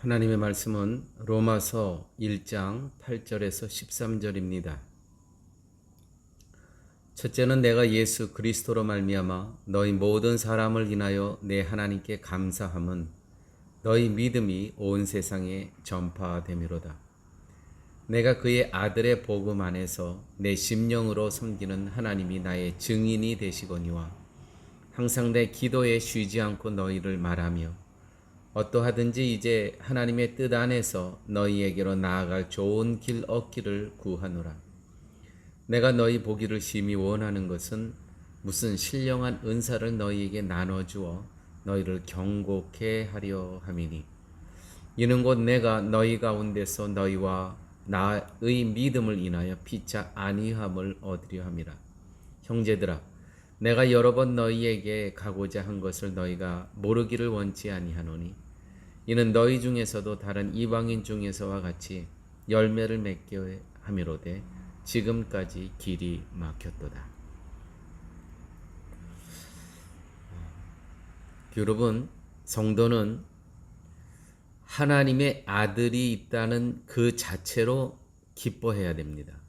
하나님의 말씀은 로마서 1장 8절에서 13절입니다. 첫째는 내가 예수 그리스도로 말미암아 너희 모든 사람을 인하여 내 하나님께 감사함은 너희 믿음이 온 세상에 전파됨이로다. 내가 그의 아들의 복음 안에서 내 심령으로 섬기는 하나님이 나의 증인이 되시거니와 항상 내 기도에 쉬지 않고 너희를 말하며 어떠하든지 이제 하나님의 뜻 안에서 너희에게로 나아갈 좋은 길 얻기를 구하노라. 내가 너희 보기를 심히 원하는 것은 무슨 신령한 은사를 너희에게 나눠주어 너희를 경고케 하려 함이니 이는 곧 내가 너희 가운데서 너희와 나의 믿음을 인하여 피차 안위함을 얻으려 함이라. 형제들아, 내가 여러 번 너희에게 가고자 한 것을 너희가 모르기를 원치 아니하노니 이는 너희 중에서도 다른 이방인 중에서와 같이 열매를 맺게 함이로되 지금까지 길이 막혔도다. 여러분, 성도는 하나님의 아들이 있다는 그 자체로 기뻐해야 됩니다.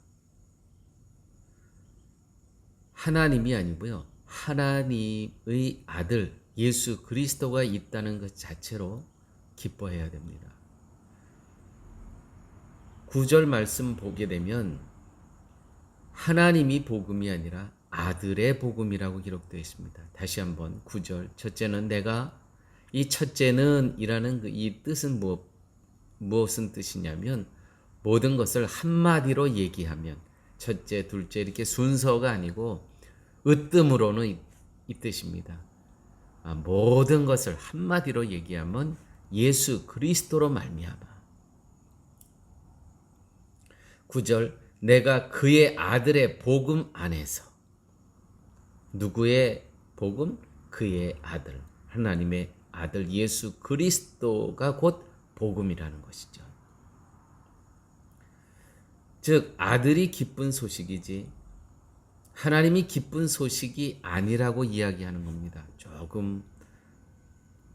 하나님이 아니고요. 하나님의 아들 예수 그리스도가 있다는 것 자체로 기뻐해야 됩니다. 9절 말씀 보게 되면 하나님이 복음이 아니라 아들의 복음이라고 기록되어 있습니다. 다시 한번 9절. 첫째는 내가 이 첫째는 이라는 이 뜻은 무엇은 뜻이냐면 모든 것을 한마디로 얘기하면 첫째, 둘째 이렇게 순서가 아니고 으뜸으로는 이 뜻입니다. 모든 것을 한마디로 얘기하면 예수 그리스도로 말미암아. 9절 내가 그의 아들의 복음 안에서. 누구의 복음? 그의 아들, 하나님의 아들 예수 그리스도가 곧 복음이라는 것이죠. 즉 아들이 기쁜 소식이지 하나님이 기쁜 소식이 아니라고 이야기하는 겁니다. 조금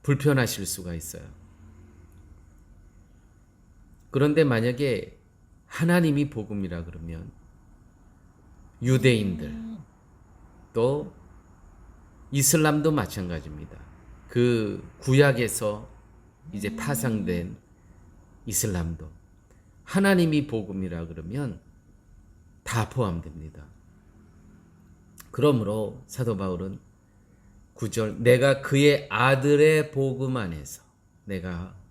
불편하실 수가 있어요. 그런데 만약에 하나님이 복음이라 그러면 유대인들 또 이슬람도 마찬가지입니다. 그 구약에서 이제 파생된 이슬람도 하나님이 복음이라 그러면 다 포함됩니다. 그러므로 사도 바울은 9절 내가 그의 아들의 복음 안에서 내가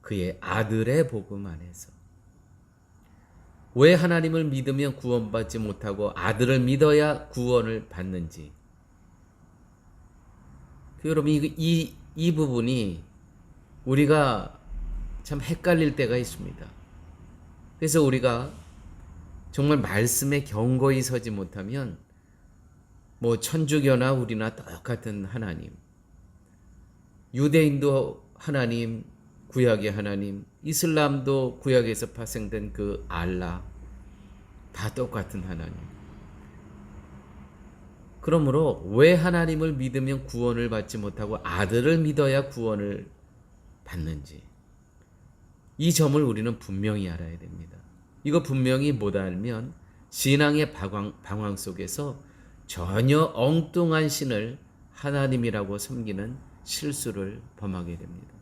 그의 아들의 복음 안에서 왜 하나님을 믿으면 구원받지 못하고 아들을 믿어야 구원을 받는지 여러분 이 부분이 우리가 참 헷갈릴 때가 있습니다. 그래서 우리가 정말 말씀에 경고히 서지 못하면 천주교나 우리나 똑같은 하나님, 유대인도 하나님, 구약의 하나님, 이슬람도 구약에서 파생된 그 알라, 다 똑같은 하나님. 그러므로 왜 하나님을 믿으면 구원을 받지 못하고 아들을 믿어야 구원을 받는지 이 점을 우리는 분명히 알아야 됩니다. 이거 분명히 못 알면 신앙의 방황 속에서 전혀 엉뚱한 신을 하나님이라고 섬기는 실수를 범하게 됩니다.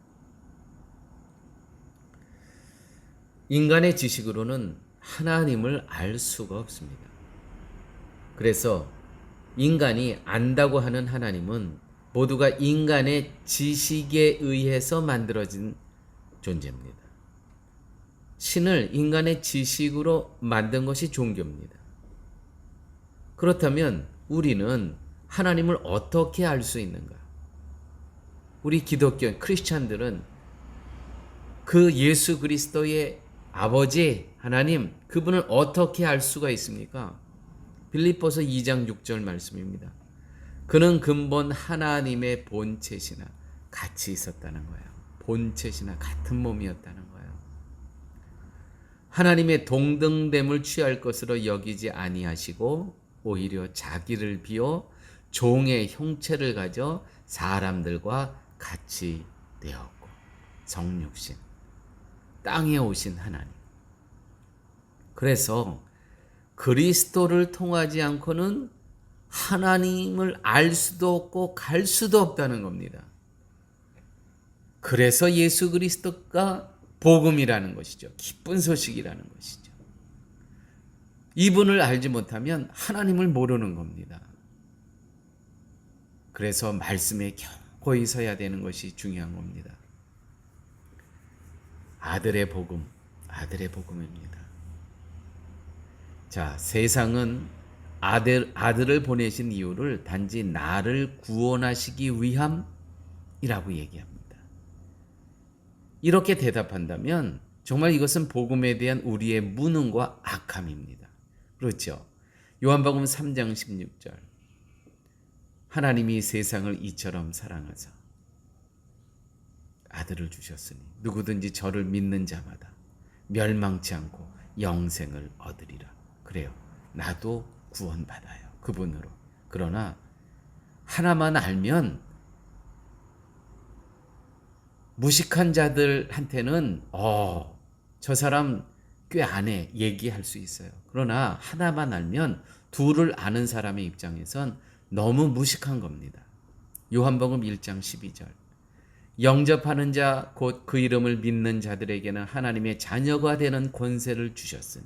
인간의 지식으로는 하나님을 알 수가 없습니다. 그래서 인간이 안다고 하는 하나님은 모두가 인간의 지식에 의해서 만들어진 존재입니다. 신을 인간의 지식으로 만든 것이 종교입니다. 그렇다면 우리는 하나님을 어떻게 알 수 있는가? 우리 기독교 크리스찬들은 그 예수 그리스도의 아버지 하나님 그분을 어떻게 알 수가 있습니까? 빌립보서 2장 6절 말씀입니다. 그는 근본 하나님의 본체시나 같이 있었다는 거예요. 본체시나 같은 몸이었다는 거예요. 하나님의 동등됨을 취할 것으로 여기지 아니하시고 오히려 자기를 비워 종의 형체를 가져 사람들과 같이 되었고 성육신 땅에 오신 하나님. 그래서 그리스도를 통하지 않고는 하나님을 알 수도 없고 갈 수도 없다는 겁니다. 그래서 예수 그리스도가 복음이라는 것이죠. 기쁜 소식이라는 것이죠. 이분을 알지 못하면 하나님을 모르는 겁니다. 그래서 말씀에 견고히 서야 되는 것이 중요한 겁니다. 아들의 복음, 아들의 복음입니다. 자, 세상은 아들을 보내신 이유를 단지 나를 구원하시기 위함이라고 얘기합니다. 이렇게 대답한다면 정말 이것은 복음에 대한 우리의 무능과 악함입니다. 그렇죠? 요한복음 3장 16절. 하나님이 세상을 이처럼 사랑하사 아들을 주셨으니 누구든지 저를 믿는 자마다 멸망치 않고 영생을 얻으리라. 그래요. 나도 구원받아요. 그분으로. 그러나 하나만 알면 무식한 자들한테는 저 사람 꽤 아네 얘기할 수 있어요. 그러나 하나만 알면 둘을 아는 사람의 입장에선 너무 무식한 겁니다. 요한복음 1장 12절. 영접하는 자 곧 그 이름을 믿는 자들에게는 하나님의 자녀가 되는 권세를 주셨으니.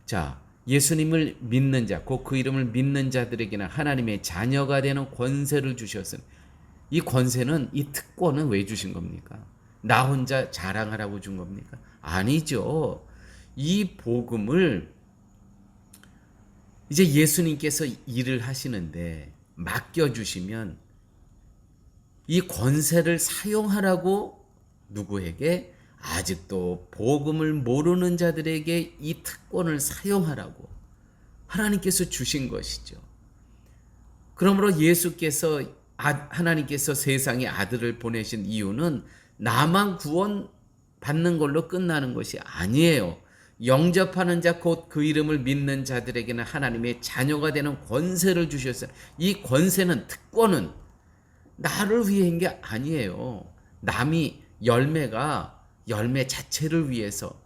자, 예수님을 믿는 자 곧 그 이름을 믿는 자들에게는 하나님의 자녀가 되는 권세를 주셨으니. 이 권세는, 이 특권은 왜 주신 겁니까? 나 혼자 자랑하라고 준 겁니까? 아니죠. 이 복음을 이제 예수님께서 일을 하시는데 맡겨주시면 이 권세를 사용하라고 누구에게? 아직도 복음을 모르는 자들에게 이 특권을 사용하라고 하나님께서 주신 것이죠. 그러므로 예수께서 하나님께서 세상에 아들을 보내신 이유는 나만 구원받는 걸로 끝나는 것이 아니에요. 영접하는 자 곧 그 이름을 믿는 자들에게는 하나님의 자녀가 되는 권세를 주셨어요. 이 권세는, 특권은 나를 위한 게 아니에요. 남이 열매가 열매 자체를 위해서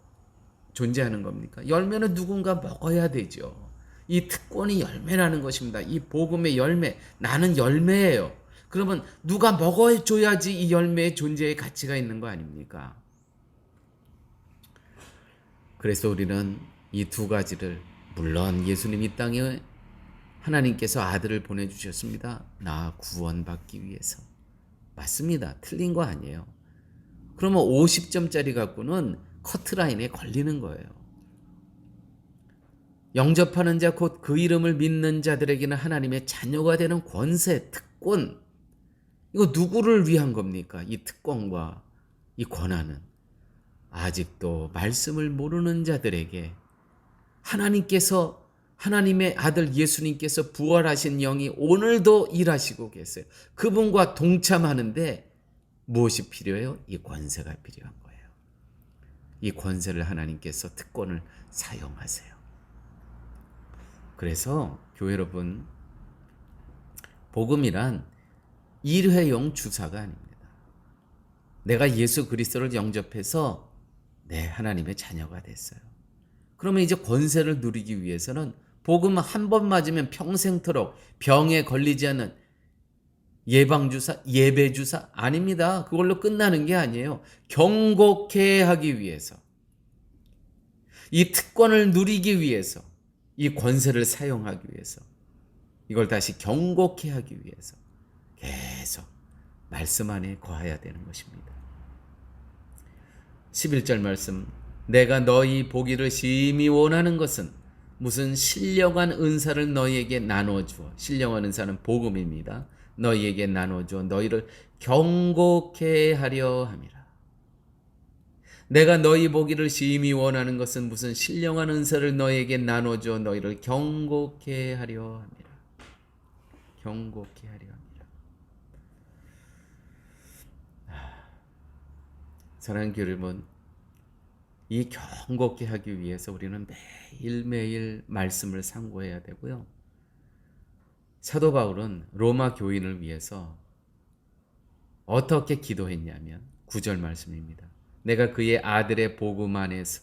존재하는 겁니까? 열매는 누군가 먹어야 되죠. 이 특권이 열매라는 것입니다. 이 복음의 열매, 나는 열매예요. 그러면 누가 먹어줘야지 이 열매의 존재의 가치가 있는 거 아닙니까? 그래서 우리는 이 두 가지를, 물론 예수님 이 땅에 하나님께서 아들을 보내주셨습니다. 나 구원받기 위해서. 맞습니다. 틀린 거 아니에요. 그러면 50점짜리 갖고는 커트라인에 걸리는 거예요. 영접하는 자 곧 그 이름을 믿는 자들에게는 하나님의 자녀가 되는 권세, 특권. 이거 누구를 위한 겁니까? 이 특권과 이 권한은 아직도 말씀을 모르는 자들에게 하나님의 아들 예수님께서 부활하신 영이 오늘도 일하시고 계세요. 그분과 동참하는데 무엇이 필요해요? 이 권세가 필요한 거예요. 이 권세를 하나님께서, 특권을 사용하세요. 그래서 교회 여러분, 복음이란 일회용 주사가 아닙니다. 내가 예수 그리스도를 영접해서 하나님의 자녀가 됐어요. 그러면 이제 권세를 누리기 위해서는 복음 한 번 맞으면 평생토록 병에 걸리지 않는 예방주사, 예배주사 아닙니다. 그걸로 끝나는 게 아니에요. 경고케 하기 위해서, 이 특권을 누리기 위해서, 이 권세를 사용하기 위해서, 이걸 다시 경고케 하기 위해서 계속 말씀 안에 거해야 되는 것입니다. 11절 말씀, 내가 너희 보기를 심히 원하는 것은 무슨 신령한 은사를 너희에게 나눠주어, 신령한 은사는 복음입니다. 너희에게 나눠주어 너희를 경고케 하려 함이라. 내가 너희 보기를 심히 원하는 것은 무슨 신령한 은사를 너희에게 나눠주어 너희를 경고케 하려 함이라. 경고케 하려 함이라. 사랑하는 교회 여러분, 이 경고케 하기 위해서 우리는 매일매일 말씀을 상고해야 되고요. 사도 바울은 로마 교인을 위해서 어떻게 기도했냐면 9절 말씀입니다. 내가 그의 아들의 복음 안에서,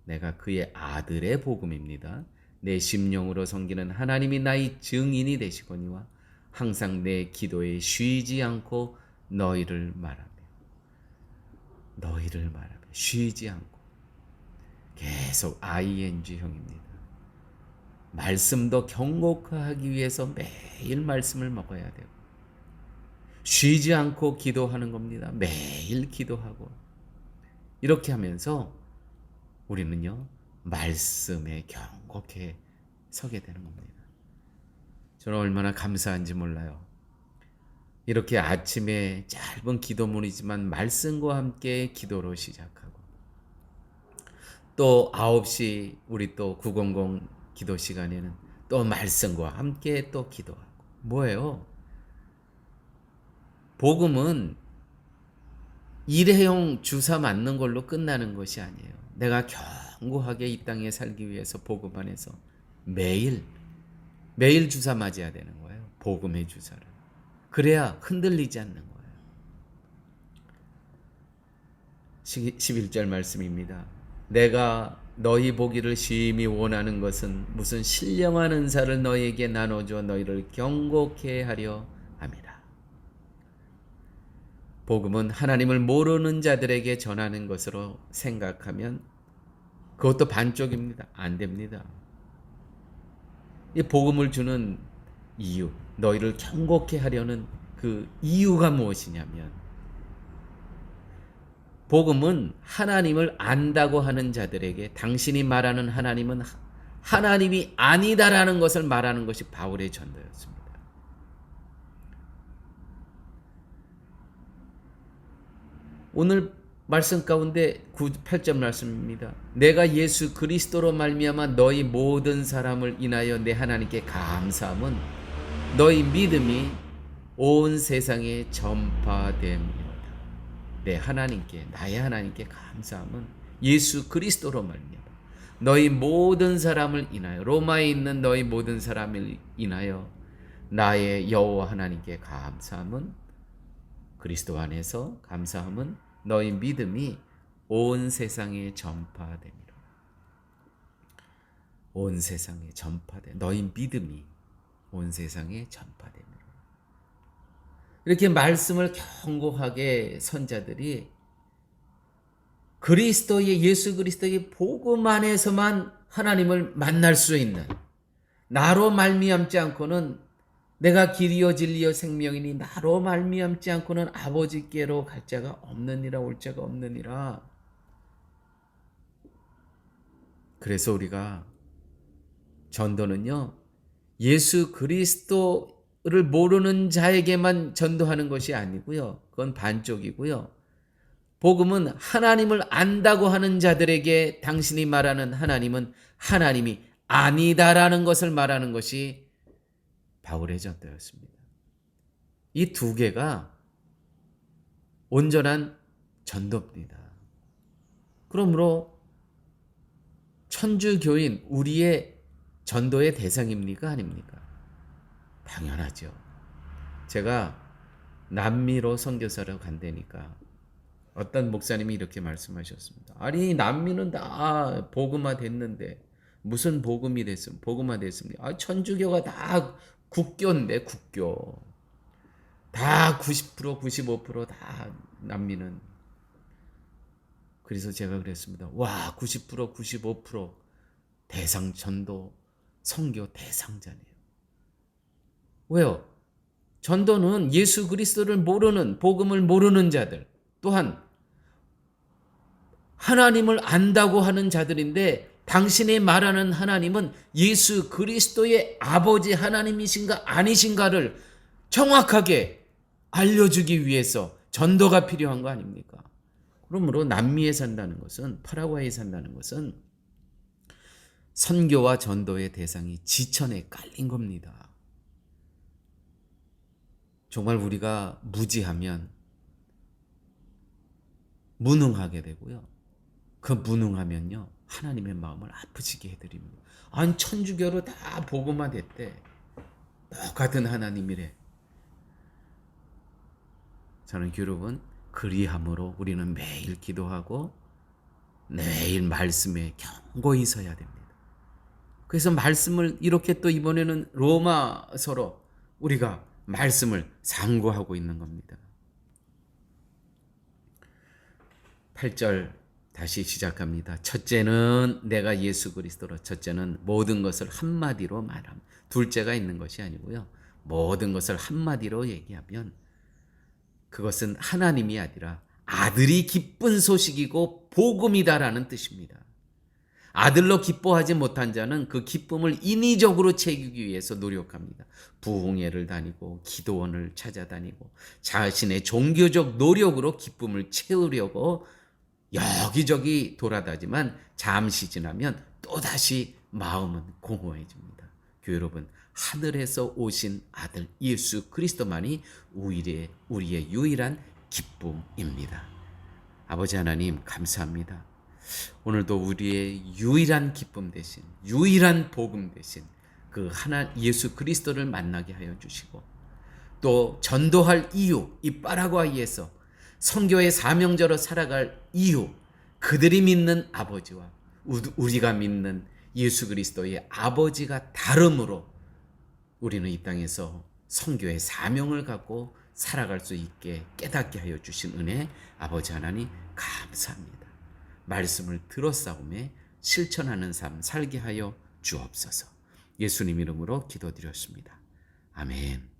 내가 그의 아들의 복음입니다. 내 심령으로 섬기는 하나님이 나의 증인이 되시거니와 항상 내 기도에 쉬지 않고 너희를 말하며, 너희를 말하며, 쉬지 않고, 계속 ing형입니다. 말씀도 경고하기 위해서 매일 말씀을 먹어야 되고, 쉬지 않고 기도하는 겁니다. 매일 기도하고. 이렇게 하면서 우리는요, 말씀에 경고케 서게 되는 겁니다. 저는 얼마나 감사한지 몰라요. 이렇게 아침에 짧은 기도문이지만 말씀과 함께 기도로 시작하고, 또 9시 우리 또 900 기도 시간에는 또 말씀과 함께 또 기도하고. 뭐예요? 복음은 일회용 주사 맞는 걸로 끝나는 것이 아니에요. 내가 견고하게 이 땅에 살기 위해서 복음 안에서 매일 주사 맞아야 되는 거예요. 복음의 주사를. 그래야 흔들리지 않는 거예요. 11절 말씀입니다. 내가 너희 보기를 심히 원하는 것은 무슨 신령한 은사를 너희에게 나눠줘 너희를 경고케 하려 함이라. 복음은 하나님을 모르는 자들에게 전하는 것으로 생각하면 그것도 반쪽입니다. 안 됩니다. 이 복음을 주는 이유, 너희를 경고케 하려는 그 이유가 무엇이냐면, 복음은 하나님을 안다고 하는 자들에게 당신이 말하는 하나님은 하나님이 아니다라는 것을 말하는 것이 바울의 전도였습니다. 오늘 말씀 가운데 8절 말씀입니다. 내가 예수 그리스도로 말미암아 너희 모든 사람을 인하여 내 하나님께 감사함은 너희 믿음이 온 세상에 전파됨이로다. 내 하나님께, 나의 하나님께 감사함은 예수 그리스도로 말미암아 너희 모든 사람을 인하여, 로마에 있는 너희 모든 사람을 인하여 나의 여호와 하나님께 감사함은, 그리스도 안에서 감사함은 너희 믿음이 온 세상에 전파됨이라. 온 세상에 전파됨. 너희 믿음이 온 세상에 전파됨이라. 이렇게 말씀을 경고하게 선자들이 그리스도의, 예수 그리스도의 복음 안에서만 하나님을 만날 수 있는, 나로 말미암지 않고는, 내가 길이요 진리요 생명이니 나로 말미암지 않고는 아버지께로 갈 자가 없느니라, 올 자가 없느니라. 그래서 우리가 전도는요, 예수 그리스도를 모르는 자에게만 전도하는 것이 아니고요, 그건 반쪽이고요. 복음은 하나님을 안다고 하는 자들에게 당신이 말하는 하나님은 하나님이 아니다라는 것을 말하는 것이 바울의 전도였습니다. 이 두 개가 온전한 전도입니다. 그러므로 천주교인 우리의 전도의 대상입니까? 아닙니까? 당연하죠. 제가 남미로 선교사로 간다니까 어떤 목사님이 이렇게 말씀하셨습니다. 아니, 남미는 다 복음화 됐는데 무슨 복음이 됐습니까? 복음화 됐습니다. 천주교가 다 국교인데, 국교. 다 90%, 95%다 남미는. 그래서 제가 그랬습니다. 와, 90%, 95% 대상 전도, 선교 대상자네요. 왜요? 전도는 예수 그리스도를 모르는, 복음을 모르는 자들, 또한 하나님을 안다고 하는 자들인데, 당신이 말하는 하나님은 예수 그리스도의 아버지 하나님이신가 아니신가를 정확하게 알려주기 위해서 전도가 필요한 거 아닙니까? 그러므로 남미에 산다는 것은, 파라과이에 산다는 것은 선교와 전도의 대상이 지천에 깔린 겁니다. 정말 우리가 무지하면 무능하게 되고요. 그 무능하면요, 하나님의 마음을 아프시게 해드립니다. 아니, 천주교로 다 복음화 됐대. 똑같은 하나님이래. 저는 여러분, 그리함으로 우리는 매일 기도하고 매일 말씀에 견고히 서야 됩니다. 그래서 말씀을 이렇게 또 이번에는 로마서로 우리가 말씀을 상고하고 있는 겁니다. 8절 다시 시작합니다. 첫째는 내가 예수 그리스도로, 첫째는 모든 것을 한마디로 말함. 둘째가 있는 것이 아니고요. 모든 것을 한마디로 얘기하면 그것은 하나님이 아니라 아들이 기쁜 소식이고 복음이다라는 뜻입니다. 아들로 기뻐하지 못한 자는 그 기쁨을 인위적으로 채우기 위해서 노력합니다. 부흥회를 다니고 기도원을 찾아다니고 자신의 종교적 노력으로 기쁨을 채우려고 여기저기 돌아다니지만 잠시 지나면 또다시 마음은 공허해집니다. 교회 여러분, 하늘에서 오신 아들 예수 그리스도만이 우리의 유일한 기쁨입니다. 아버지 하나님 감사합니다. 오늘도 우리의 유일한 기쁨 대신, 유일한 복음 대신 그 예수 그리스도를 만나게 하여 주시고, 또 전도할 이유, 이 파라과이에서 선교의 사명자로 살아갈 이유, 그들이 믿는 아버지와 우리가 믿는 예수 그리스도의 아버지가 다름으로 우리는 이 땅에서 선교의 사명을 갖고 살아갈 수 있게 깨닫게 하여 주신 은혜, 아버지 하나님 감사합니다. 말씀을 들었사오매 실천하는 삶 살게 하여 주옵소서. 예수님 이름으로 기도드렸습니다. 아멘.